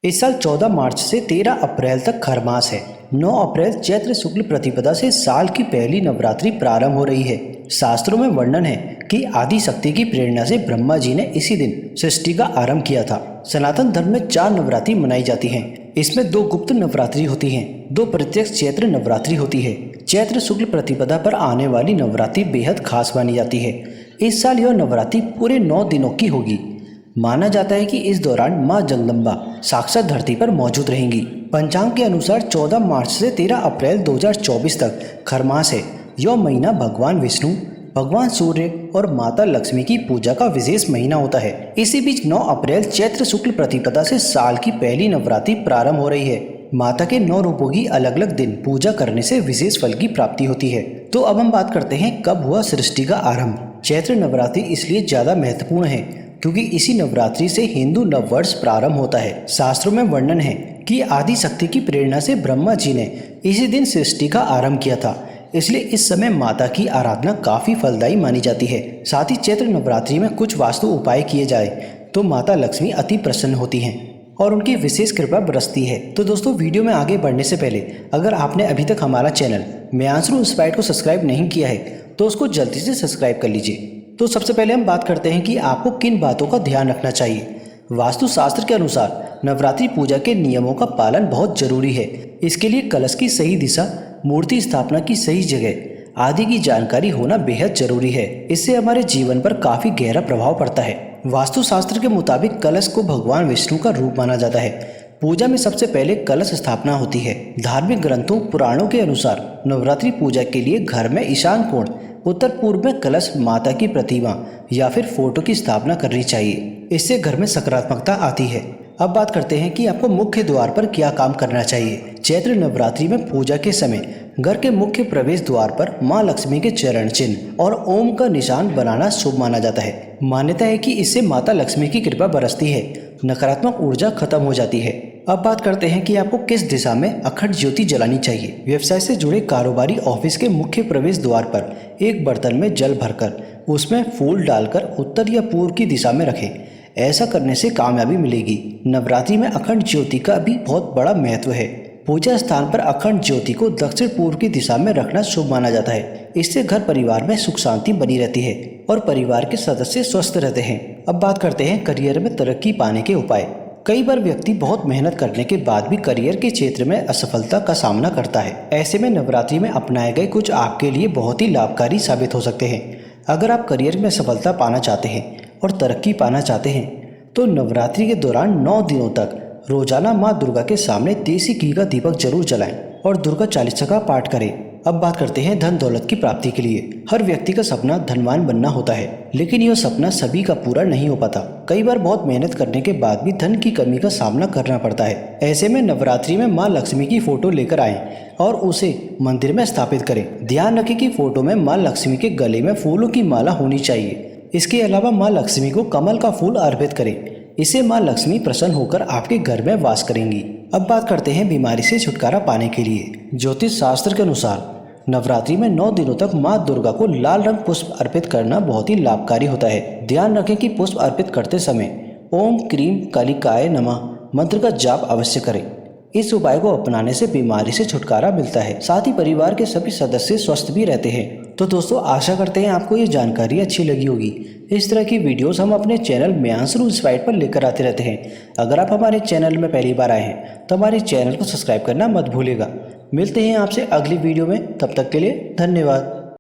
इस साल 14 मार्च से 13 अप्रैल तक खरमास है। 9 अप्रैल चैत्र शुक्ल प्रतिपदा से साल की पहली नवरात्रि प्रारंभ हो रही है। शास्त्रों में वर्णन है कि आदि शक्ति की प्रेरणा से ब्रह्मा जी ने इसी दिन सृष्टि का आरंभ किया था। सनातन धर्म में 4 नवरात्रि मनाई जाती हैं। इसमें 2 गुप्त नवरात्रि होती हैं, 2 प्रत्यक्ष चैत्र नवरात्रि होती है। चैत्र शुक्ल प्रतिपदा पर आने वाली नवरात्रि बेहद खास मानी जाती है। इस साल यह नवरात्रि पूरे 9 दिनों की होगी। माना जाता है कि इस दौरान मां जगदम्बा साक्षात धरती पर मौजूद रहेंगी। पंचांग के अनुसार 14 मार्च से 13 अप्रैल 2024 तक खरमास है। यह महीना भगवान विष्णु, भगवान सूर्य और माता लक्ष्मी की पूजा का विशेष महीना होता है। इसी बीच 9 अप्रैल चैत्र शुक्ल प्रतिपदा से साल की पहली नवरात्रि प्रारंभ हो रही है। माता के 9 रूपों की अलग अलग दिन पूजा करने से विशेष फल की प्राप्ति होती है। तो अब हम बात करते हैं कब हुआ सृष्टि का आरंभ। चैत्र नवरात्रि इसलिए ज्यादा महत्वपूर्ण है क्योंकि इसी नवरात्रि से हिंदू नववर्ष प्रारंभ होता है। शास्त्रों में वर्णन है कि आदि शक्ति की प्रेरणा से ब्रह्मा जी ने इसी दिन सृष्टि का आरंभ किया था, इसलिए इस समय माता की आराधना काफी फलदायी मानी जाती है। साथ ही चैत्र नवरात्रि में कुछ वास्तु उपाय किए जाए तो माता लक्ष्मी अति प्रसन्न होती हैं और उनकी विशेष कृपा बरसती है। तो दोस्तों, वीडियो में आगे बढ़ने से पहले अगर आपने अभी तक हमारा चैनल मेयांशरू इंस्पायर्ड को सब्सक्राइब नहीं किया है तो उसको जल्दी से सब्सक्राइब कर लीजिए। तो सबसे पहले हम बात करते हैं कि आपको किन बातों का ध्यान रखना चाहिए। वास्तु शास्त्र के अनुसार नवरात्रि पूजा के नियमों का पालन बहुत जरूरी है। इसके लिए कलश की सही दिशा, मूर्ति स्थापना की सही जगह आदि की जानकारी होना बेहद जरूरी है। इससे हमारे जीवन पर काफी गहरा प्रभाव पड़ता है। वास्तु शास्त्र के मुताबिक कलश को भगवान विष्णु का रूप माना जाता है। पूजा में सबसे पहले कलश स्थापना होती है। धार्मिक ग्रंथों पुराणों के अनुसार नवरात्रि पूजा के लिए घर में ईशान कोण उत्तर पूर्व में कलश, माता की प्रतिमा या फिर फोटो की स्थापना करनी चाहिए। इससे घर में सकारात्मकता आती है। अब बात करते हैं कि आपको मुख्य द्वार पर क्या काम करना चाहिए। चैत्र नवरात्रि में पूजा के समय घर के मुख्य प्रवेश द्वार पर मां लक्ष्मी के चरण चिन्ह और ओम का निशान बनाना शुभ माना जाता है। मान्यता है कि इससे माता लक्ष्मी की कृपा बरसती है, नकारात्मक ऊर्जा खत्म हो जाती है। अब बात करते हैं कि आपको किस दिशा में अखंड ज्योति जलानी चाहिए। व्यवसाय से जुड़े कारोबारी ऑफिस के मुख्य प्रवेश द्वार पर एक बर्तन में जल भरकर उसमें फूल डालकर उत्तर या पूर्व की दिशा में रखें। ऐसा करने से कामयाबी मिलेगी। नवरात्रि में अखंड ज्योति का भी बहुत बड़ा महत्व है। पूजा स्थान पर अखंड ज्योति को दक्षिण पूर्व की दिशा में रखना शुभ माना जाता है। इससे घर परिवार में सुख शांति बनी रहती है और परिवार के सदस्य स्वस्थ रहते हैं। अब बात करते हैं करियर में तरक्की पाने के उपाय। कई बार व्यक्ति बहुत मेहनत करने के बाद भी करियर के क्षेत्र में असफलता का सामना करता है। ऐसे में नवरात्रि में अपनाए गए कुछ आपके लिए बहुत ही लाभकारी साबित हो सकते हैं। अगर आप करियर में सफलता पाना चाहते हैं और तरक्की पाना चाहते हैं तो नवरात्रि के दौरान 9 दिनों तक रोजाना माँ दुर्गा के सामने देसी घी का दीपक जरूर जलाएं और दुर्गा चालीसा का पाठ करें। अब बात करते हैं धन दौलत की प्राप्ति के लिए। हर व्यक्ति का सपना धनवान बनना होता है, लेकिन यह सपना सभी का पूरा नहीं हो पाता। कई बार बहुत मेहनत करने के बाद भी धन की कमी का सामना करना पड़ता है। ऐसे में नवरात्रि में माँ लक्ष्मी की फोटो लेकर आएं और उसे मंदिर में स्थापित करें। ध्यान रखें कि फोटो में माँ लक्ष्मी के गले में फूलों की माला होनी चाहिए। इसके अलावा माँ लक्ष्मी को कमल का फूल अर्पित करें। इससे माँ लक्ष्मी प्रसन्न होकर आपके घर में वास करेंगी। अब बात करते हैं बीमारी से छुटकारा पाने के लिए। ज्योतिष शास्त्र के अनुसार नवरात्रि में 9 दिनों तक माँ दुर्गा को लाल रंग पुष्प अर्पित करना बहुत ही लाभकारी होता है। ध्यान रखें कि पुष्प अर्पित करते समय ओम क्रीम कालिकाय नमः मंत्र का जाप अवश्य करें। इस उपाय को अपनाने से बीमारी से छुटकारा मिलता है। साथ ही परिवार के सभी सदस्य स्वस्थ भी रहते हैं। तो दोस्तों, आशा करते हैं आपको ये जानकारी अच्छी लगी होगी। इस तरह की वीडियोस हम अपने चैनल मेयांशरू इंस्पायर्ड पर लेकर आते रहते हैं। अगर आप हमारे चैनल में पहली बार आए हैं तो हमारे चैनल को सब्सक्राइब करना मत भूलिएगा। मिलते हैं आपसे अगली वीडियो में, तब तक के लिए धन्यवाद।